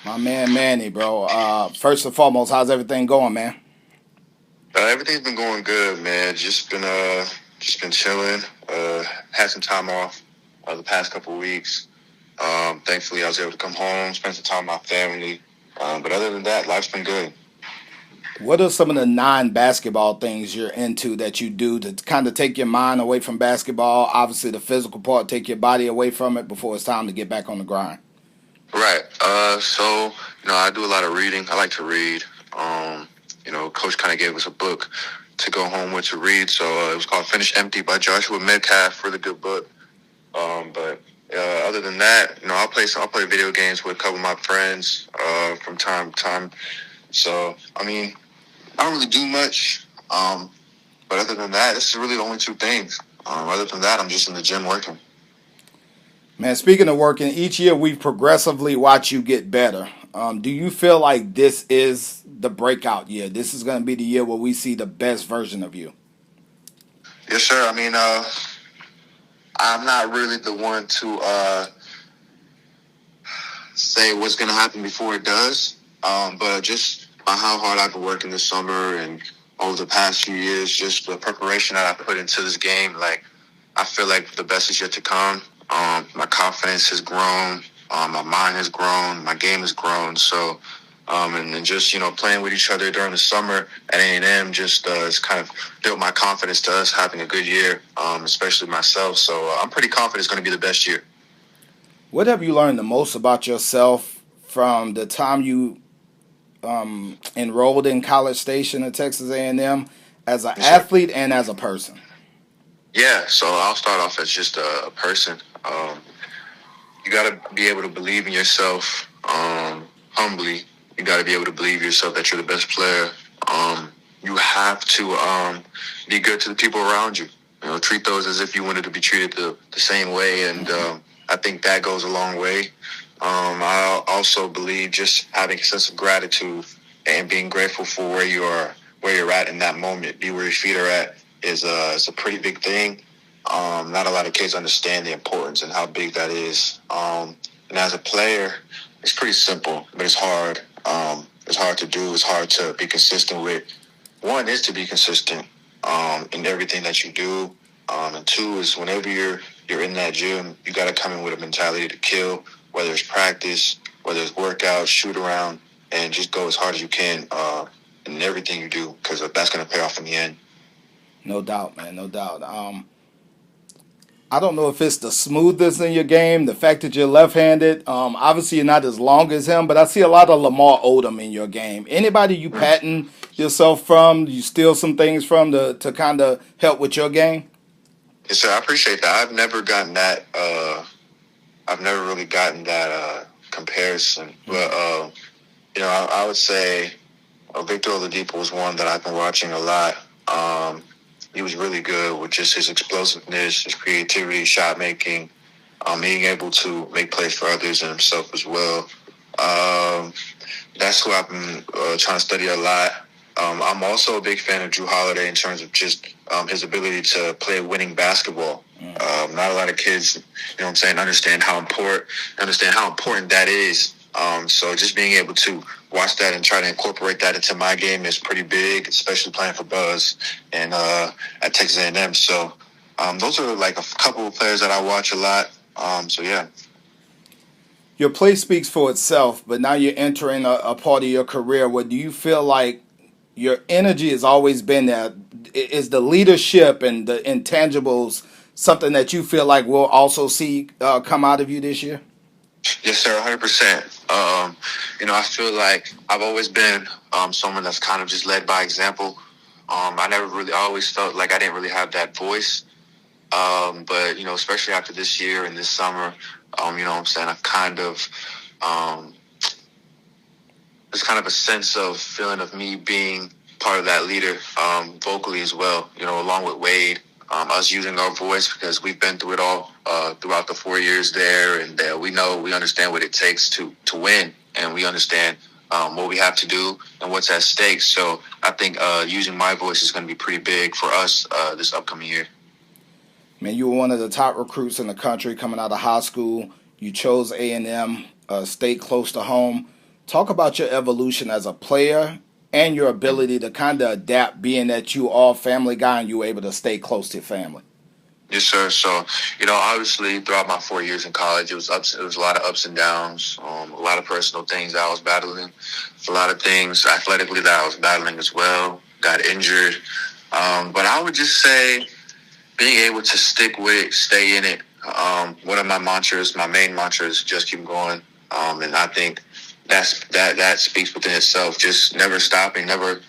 My man Manny, bro. First and foremost, how's everything going, man? Everything's been going good, man. Just been chilling. Had some time off the past couple of weeks. Thankfully, I was able to come home, spend some time with my family. But other than that, life's been good. What are some of the non-basketball things you're into that you do to kind of take your mind away from basketball? Obviously, the physical part, take your body away from it before it's time to get back on the grind. Right. I do a lot of reading. I like to read. Coach kind of gave us a book to go home with to read. So it was called Finish Empty by Joshua Metcalf. Really good book. But other than that, I'll play video games with a couple of my friends from time to time. So I mean, I don't really do much. But other than that, this is really the only two things. Other than that, I'm just in the gym working. Man, speaking of working, each year we've progressively watched you get better. Do you feel like this is the breakout year? This is going to be the year where we see the best version of you? Yes, sir. I mean, I'm not really the one to say what's going to happen before it does. But just by how hard I've been working this summer and over the past few years, just the preparation that I put into this game, like I feel like the best is yet to come. My confidence has grown. My mind has grown. My game has grown. So, and then just playing with each other during the summer at A&M just has kind of built my confidence to us having a good year, especially myself. So I'm pretty confident it's going to be the best year. What have you learned the most about yourself from the time you enrolled in College Station at Texas A&M as an Yes, sir. athlete and as a person? Yeah, so I'll start off as just a person. You got to be able to believe in yourself humbly. You got to be able to believe yourself that you're the best player. You have to be good to the people around you. Treat those as if you wanted to be treated the same way. And I think that goes a long way. I also believe just having a sense of gratitude and being grateful for where you're at in that moment, be where your feet are at is a pretty big thing. Not a lot of kids understand the importance and how big that is. And as a player, it's pretty simple, but it's hard. It's hard to do. It's hard to be consistent with. One is to be consistent in everything that you do. And two is whenever you're in that gym, you got to come in with a mentality to kill, whether it's practice, whether it's workout, shoot around, and just go as hard as you can in everything you do because that's going to pay off in the end. No doubt, man. No doubt. I don't know if it's the smoothness in your game, the fact that you're left-handed. Obviously, you're not as long as him, but I see a lot of Lamar Odom in your game. Anybody you patent yourself from, you steal some things from to kind of help with your game? Yes, sir. I appreciate that. I've never gotten that. I've never really gotten that comparison, but I would say Victor Oladipo was one that I've been watching a lot. He was really good with just his explosiveness, his creativity, shot making, being able to make plays for others and himself as well. Um, that's who I've been trying to study a lot. I'm also a big fan of Drew Holiday in terms of just his ability to play winning basketball. Not a lot of kids, understand how important that is. So just being able to watch that and try to incorporate that into my game is pretty big, especially playing for Buzz and at Texas A&M. So those are like a couple of players that I watch a lot. So yeah. Your play speaks for itself, but now you're entering a part of your career where do you feel like your energy has always been there? Is the leadership and the intangibles something that you feel like we'll also see come out of you this year? Yes, sir, 100%. I feel like I've always been someone that's kind of just led by example. I always felt like I didn't really have that voice. But, especially after this year and this summer, what I'm saying, I've kind of, there's kind of a sense of feeling of me being part of that leader vocally as well, along with Wade. Us using our voice because we've been through it all throughout the 4 years there, and we understand what it takes to win, and we understand what we have to do and what's at stake. So I think using my voice is going to be pretty big for us this upcoming year. Man, you were one of the top recruits in the country coming out of high school. You chose A&M, stayed close to home. Talk about your evolution as a player and your ability to kind of adapt, being that you are a family guy and you were able to stay close to your family. Yes, sir. So, obviously throughout my 4 years in college, it was a lot of ups and downs, a lot of personal things that I was battling, a lot of things athletically that I was battling as well. Got injured, but I would just say being able to stick with it, stay in it. One of my main mantras, just keep going. And I think that speaks within itself. Just never stopping, never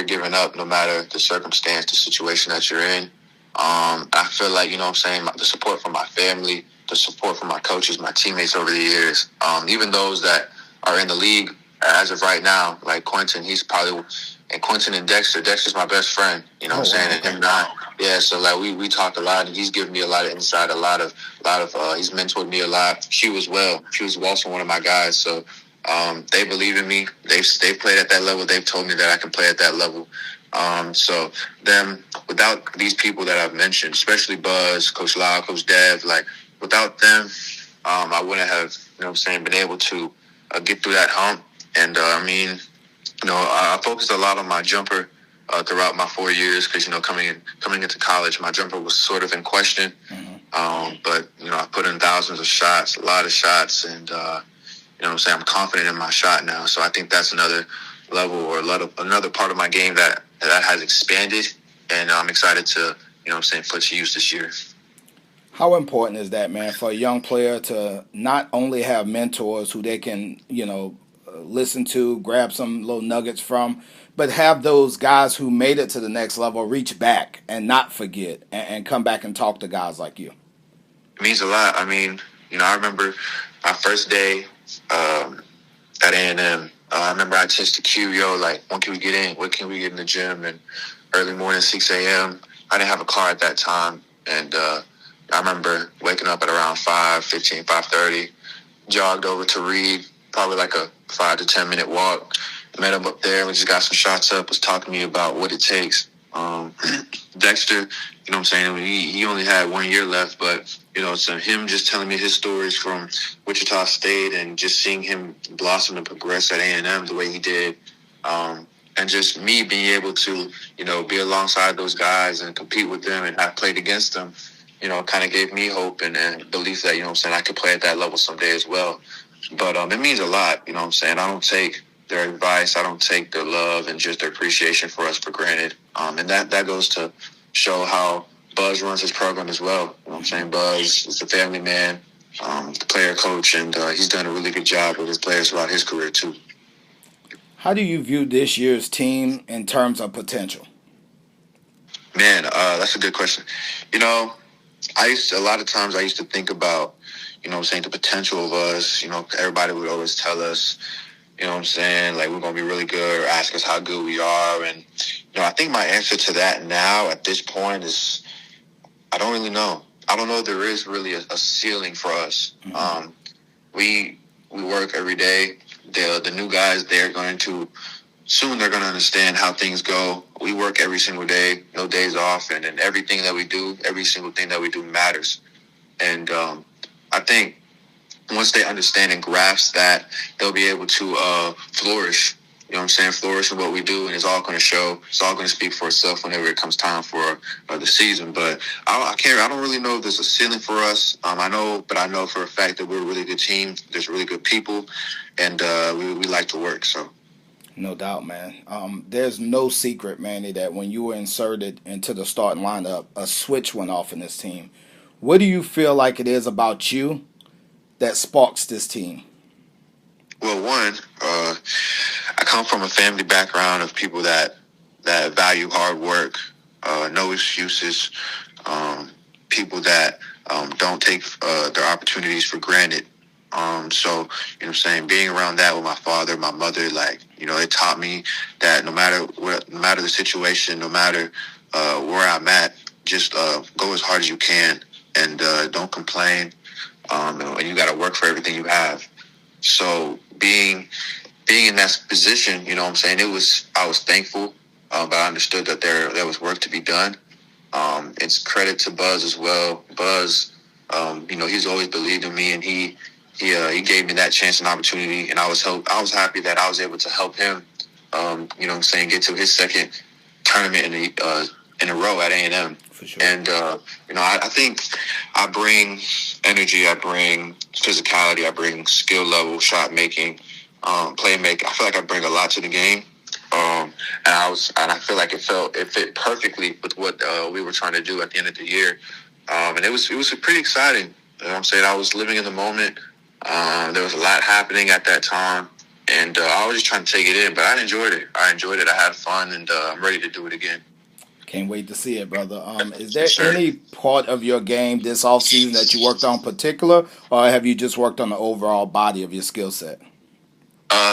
giving up, no matter the circumstance, the situation that you're in. I feel like, the support from my family, the support from my coaches, my teammates over the years, even those that are in the league as of right now, like Quentin, and Quentin and Dexter. Dexter's my best friend, what I'm saying? Okay. And him and I, yeah, so like we talked a lot, and he's given me a lot of insight, he's mentored me a lot. Q as well. Q's also one of my guys, so they believe in me. They've played at that level. They've told me that I can play at that level. So them, without these people that I've mentioned, especially Buzz, Coach Lau, Coach Dev, like without them, I wouldn't have, been able to get through that hump. And I focused a lot on my jumper throughout my 4 years because, coming into college, my jumper was sort of in question. But, I put in thousands of shots, a lot of shots, and, I'm confident in my shot now. So I think that's another level or another part of my game that has expanded, and I'm excited to, put to use this year. How important is that, man, for a young player to not only have mentors who they can, listen to, grab some little nuggets from, but have those guys who made it to the next level reach back and not forget and come back and talk to guys like you? It means a lot. I mean, I remember my first day at A&M. I remember I texted Q, like, when can we get in? When can we get in the gym? And early morning, 6 a.m. I didn't have a car at that time. And I remember waking up at around 5:30, jogged over to Reed, probably like a 5 to 10 minute walk. Met him up there. We just got some shots up, was talking to me about what it takes. Dexter, he only had 1 year left, but, so him just telling me his stories from Wichita State and just seeing him blossom and progress at A&M the way he did. And just me being able to, be alongside those guys and compete with them and have played against them, kind of gave me hope and belief that, I could play at that level someday as well. But it means a lot, I don't take their advice, I don't take their love and just their appreciation for us for granted. And that goes to show how Buzz runs his program as well. Buzz is the family man, the player coach, and he's done a really good job with his players throughout his career too. How do you view this year's team in terms of potential? Man, that's a good question. A lot of times I used to think about, the potential of us. Everybody would always tell us, like we're going to be really good or ask us how good we are. And, I think my answer to that now at this point is I don't really know. I don't know if there is really a ceiling for us. Mm-hmm. We work every day. The new guys, they're going to understand how things go. We work every single day, no days off, and everything that we do, every single thing that we do matters. And I think once they understand and grasp that, they'll be able to flourish. Flourish in what we do, and it's all going to show. It's all going to speak for itself whenever it comes time for the season. But I don't really know if there's a ceiling for us. I know for a fact that we're a really good team. There's really good people, and we like to work. So. No doubt, man. There's no secret, Manny, that when you were inserted into the starting lineup, a switch went off in this team. What do you feel like it is about you that sparks this team? Well, one, I come from a family background of people that value hard work, no excuses, people that don't take their opportunities for granted. So, being around that with my father, my mother, it taught me that no matter the situation, no matter where I'm at, just go as hard as you can and don't complain. And you got to work for everything you have. So being in that position, I was thankful, but I understood that there was work to be done. It's credit to Buzz as well. Buzz, he's always believed in me, and he he gave me that chance and opportunity, and I was happy that I was able to help him. You know what I'm saying, get to his second tournament in a row at A&M. For sure. And you know, I think I bring energy, I bring physicality, I bring skill level, shot making, playmaking. I feel like I bring a lot to the game. And I feel like it fit perfectly with what we were trying to do at the end of the year. And it was pretty exciting. You know what I'm saying? I was living in the moment. There was a lot happening at that time, and I was just trying to take it in. But I enjoyed it. I had fun, and I'm ready to do it again. Can't wait to see it, brother. Is there any part of your game this offseason that you worked on particular, or have you just worked on the overall body of your skill set?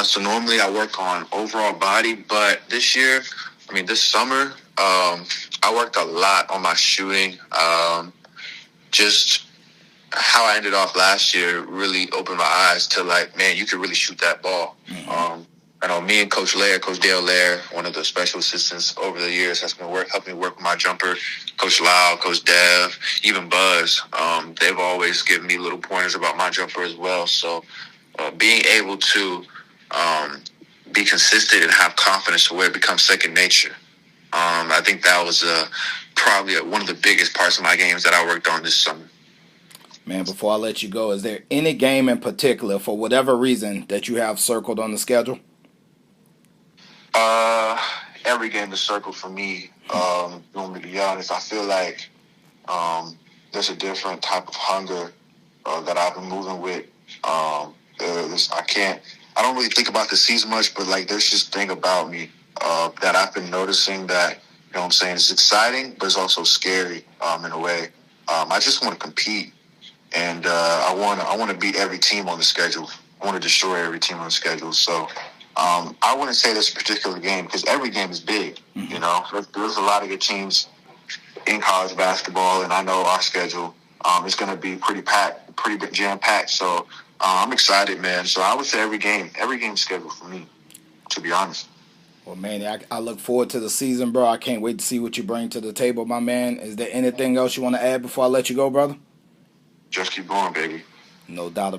So normally I work on overall body, but this year, this summer, I worked a lot on my shooting. Just how I ended off last year really opened my eyes to, like, man, you could really shoot that ball. Mm-hmm. I know me and Coach Dale Lair, one of the special assistants over the years, has been helping me work with my jumper. Coach Lau, Coach Dev, even Buzz, they've always given me little pointers about my jumper as well. So being able to be consistent and have confidence to where it becomes second nature. I think that was probably one of the biggest parts of my games that I worked on this summer. Man, before I let you go, is there any game in particular, for whatever reason, that you have circled on the schedule? Every game is circled for me. To be honest, I feel like there's a different type of hunger that I've been moving with. I don't really think about the season much, but like there's this thing about me that I've been noticing that, you know what I'm saying, it's exciting, but it's also scary in a way. I just want to compete, and I want to beat every team on the schedule. I want to destroy every team on the schedule. So I wouldn't say this particular game because every game is big. Mm-hmm. You know, there's a lot of good teams in college basketball, and I know our schedule is going to be pretty jam packed. So I'm excited, man. So I would say every game is scheduled for me, to be honest. Well, Manny, I look forward to the season, bro. I can't wait to see what you bring to the table, my man. Is there anything else you want to add before I let you go, brother? Just keep going, baby. No doubt